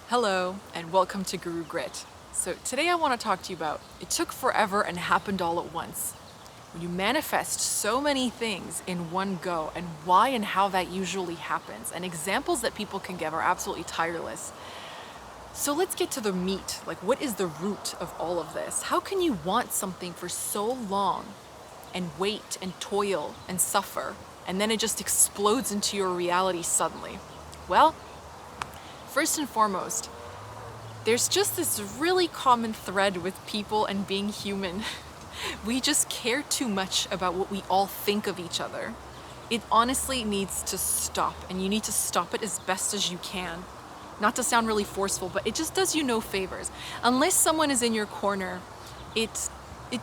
Hello, and welcome to Guru Grit. So, today I want to talk to you about it took forever and happened all at once. When you manifest so many things in one go, and why and how that usually happens, and examples that people can give are absolutely tireless. So, let's get to the meat. Like, what is the root of all of this? How can you want something for so long and wait and toil and suffer, and then it just explodes into your reality suddenly? Well, first and foremost, there's just this really common thread with people and being human. We just care too much about what we all think of each other. It honestly needs to stop, and you need to stop it as best as you can. Not to sound really forceful, but it just does you no favors. Unless someone is in your corner, it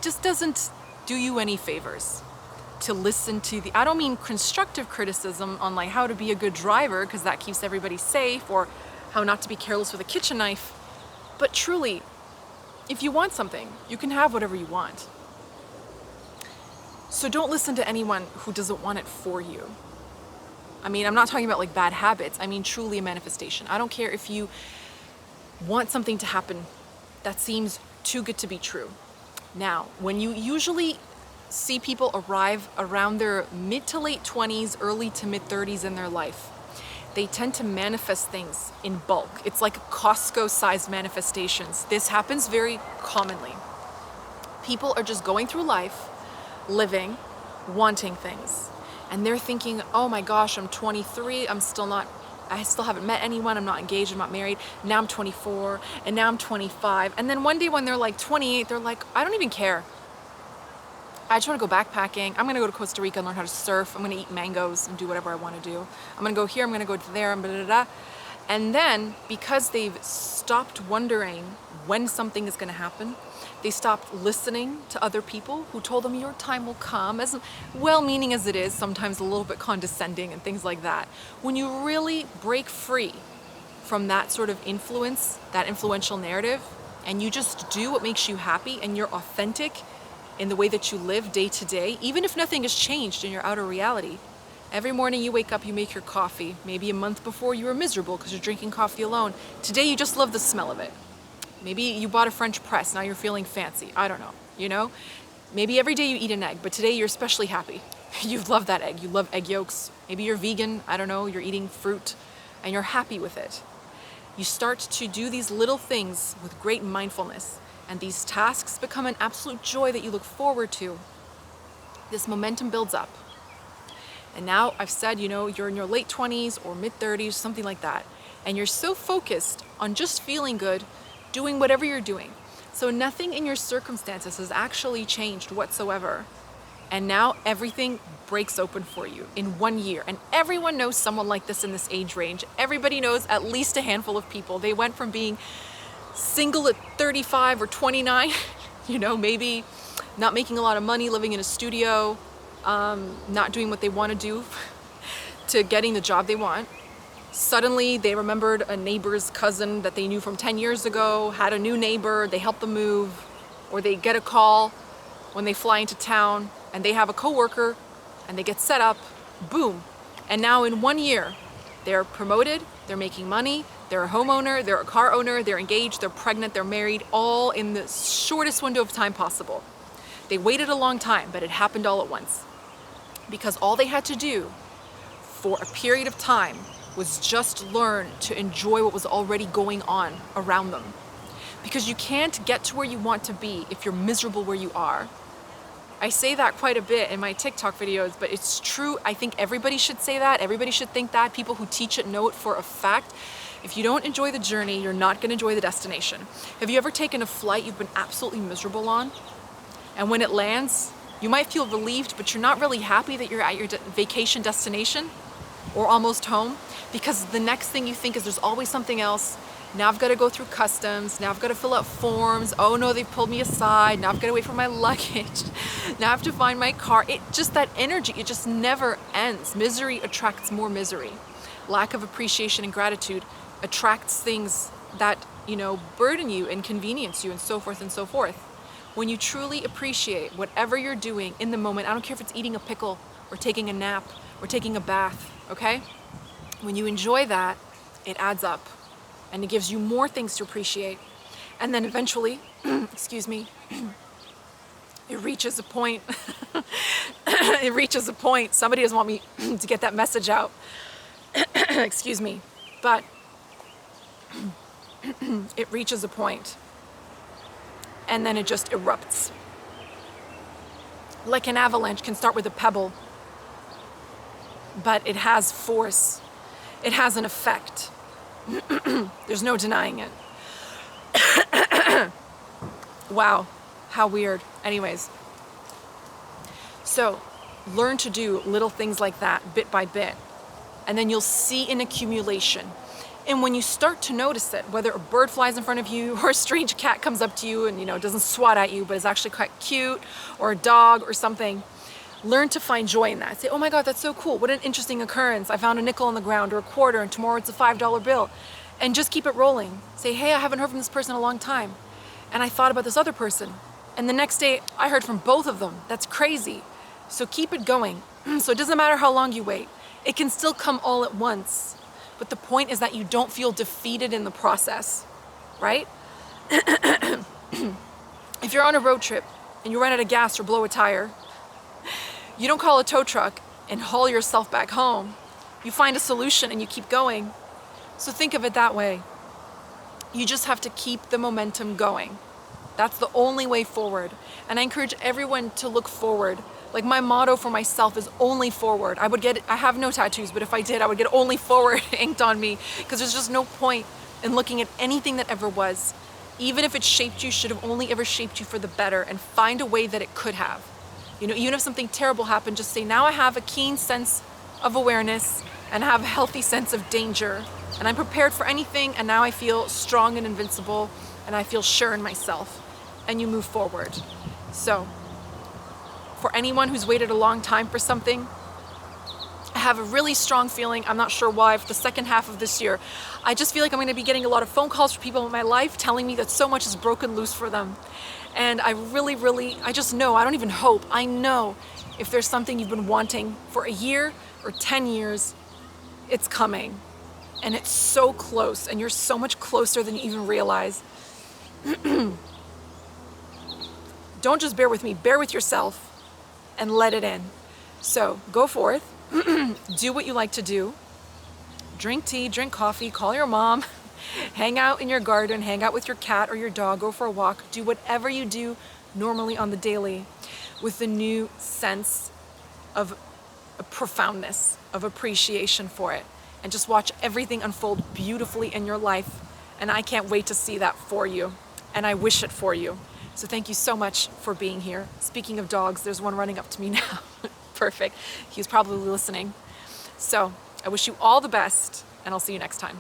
just doesn't do you any favors to listen to I don't mean constructive criticism on like how to be a good driver, because that keeps everybody safe, or how not to be careless with a kitchen knife. But truly, if you want something, you can have whatever you want. So don't listen to anyone who doesn't want it for you. I mean, I'm not talking about like bad habits. I mean, truly a manifestation. I don't care if you want something to happen that seems too good to be true. Now, when you usually see people arrive around their mid to late 20s, early to mid 30s in their life, they tend to manifest things in bulk. It's like Costco-sized manifestations. This happens very commonly. People are just going through life, living, wanting things. And they're thinking, oh my gosh, I'm 23, I still haven't met anyone, I'm not engaged, I'm not married. Now I'm 24, and now I'm 25. And then one day when they're like 28, they're like, I don't even care. I just want to go backpacking. I'm going to go to Costa Rica and learn how to surf. I'm going to eat mangoes and do whatever I want to do. I'm going to go here, I'm going to go to there, and blah, blah, blah. And then, because they've stopped wondering when something is going to happen, they stopped listening to other people who told them your time will come, as well-meaning as it is, sometimes a little bit condescending and things like that. When you really break free from that sort of influence, that influential narrative, and you just do what makes you happy and you're authentic in the way that you live day to day, even if nothing has changed in your outer reality. Every morning you wake up, you make your coffee. Maybe a month before you were miserable because you're drinking coffee alone. Today you just love the smell of it. Maybe you bought a French press, now you're feeling fancy. I don't know, Maybe every day you eat an egg, but today you're especially happy. You love that egg, you love egg yolks. Maybe you're vegan, I don't know, you're eating fruit, and you're happy with it. You start to do these little things with great mindfulness, and these tasks become an absolute joy that you look forward to. This momentum builds up. And now I've said, you're in your late 20s or mid 30s, something like that. And you're so focused on just feeling good, doing whatever you're doing. So nothing in your circumstances has actually changed whatsoever. And now everything breaks open for you in 1 year. And everyone knows someone like this in this age range. Everybody knows at least a handful of people. They went from being single at 35 or 29, maybe not making a lot of money, living in a studio, not doing what they want to do, to getting the job they want. Suddenly they remembered a neighbor's cousin that they knew from 10 years ago, had a new neighbor, they help them move, or they get a call when they fly into town and they have a coworker and they get set up, boom. And now in 1 year, they're promoted, they're making money, they're a homeowner, they're a car owner, they're engaged, they're pregnant, they're married, all in the shortest window of time possible. They waited a long time, but it happened all at once. Because all they had to do for a period of time was just learn to enjoy what was already going on around them. Because you can't get to where you want to be if you're miserable where you are. I say that quite a bit in my TikTok videos, but it's true. I think everybody should say that. Everybody should think that. People who teach it know it for a fact. If you don't enjoy the journey, you're not going to enjoy the destination. Have you ever taken a flight you've been absolutely miserable on? And when it lands, you might feel relieved, but you're not really happy that you're at your vacation destination or almost home, because the next thing you think is there's always something else. Now I've got to go through customs. Now I've got to fill out forms. Oh no, they've pulled me aside. Now I've got to wait for my luggage. Now I have to find my car. That energy, it just never ends. Misery attracts more misery. Lack of appreciation and gratitude attracts things that, burden you, inconvenience you, and so forth and so forth. When you truly appreciate whatever you're doing in the moment, I don't care if it's eating a pickle or taking a nap or taking a bath, okay? When you enjoy that, it adds up. and it gives you more things to appreciate. And then eventually, excuse me, it reaches a point. It reaches a point. Somebody doesn't want me to get that message out. Excuse me. But it reaches a point, and then it just erupts. Like an avalanche can start with a pebble, but it has force. It has an effect. There's no denying it. Wow, how weird. Anyways, so learn to do little things like that bit by bit, and then you'll see an accumulation. And when you start to notice it, whether a bird flies in front of you or a strange cat comes up to you and, doesn't swat at you, but is actually quite cute, or a dog or something, learn to find joy in that. Say, oh my God, that's so cool. What an interesting occurrence. I found a nickel on the ground or a quarter, and tomorrow it's a $5 bill. And just keep it rolling. Say, hey, I haven't heard from this person in a long time. And I thought about this other person. And the next day I heard from both of them. That's crazy. So keep it going. So it doesn't matter how long you wait. It can still come all at once. But the point is that you don't feel defeated in the process, right? If you're on a road trip and you run out of gas or blow a tire, you don't call a tow truck and haul yourself back home. You find a solution and you keep going. So think of it that way. You just have to keep the momentum going. That's the only way forward. And I encourage everyone to look forward. Like, my motto for myself is only forward. I have no tattoos, but if I did, I would get only forward inked on me, because there's just no point in looking at anything that ever was. Even if it shaped you, should have only ever shaped you for the better, and find a way that it could have. Even if something terrible happened, just say, now I have a keen sense of awareness and I have a healthy sense of danger, and I'm prepared for anything, and now I feel strong and invincible, and I feel sure in myself, and you move forward. So, for anyone who's waited a long time for something, I have a really strong feeling, I'm not sure why, for the second half of this year, I just feel like I'm going to be getting a lot of phone calls from people in my life telling me that so much is broken loose for them. And I just know, I don't even hope, I know if there's something you've been wanting for a year or 10 years, it's coming. And it's so close, and you're so much closer than you even realize. Don't just bear with me, bear with yourself and let it in. So go forth, do what you like to do, drink tea, drink coffee, call your mom, hang out in your garden, hang out with your cat or your dog, go for a walk, do whatever you do normally on the daily with a new sense of profoundness, of appreciation for it, and just watch everything unfold beautifully in your life. And I can't wait to see that for you, and I wish it for you. So thank you so much for being here. Speaking of dogs, there's one running up to me now. Perfect. He's probably listening. So I wish you all the best, and I'll see you next time.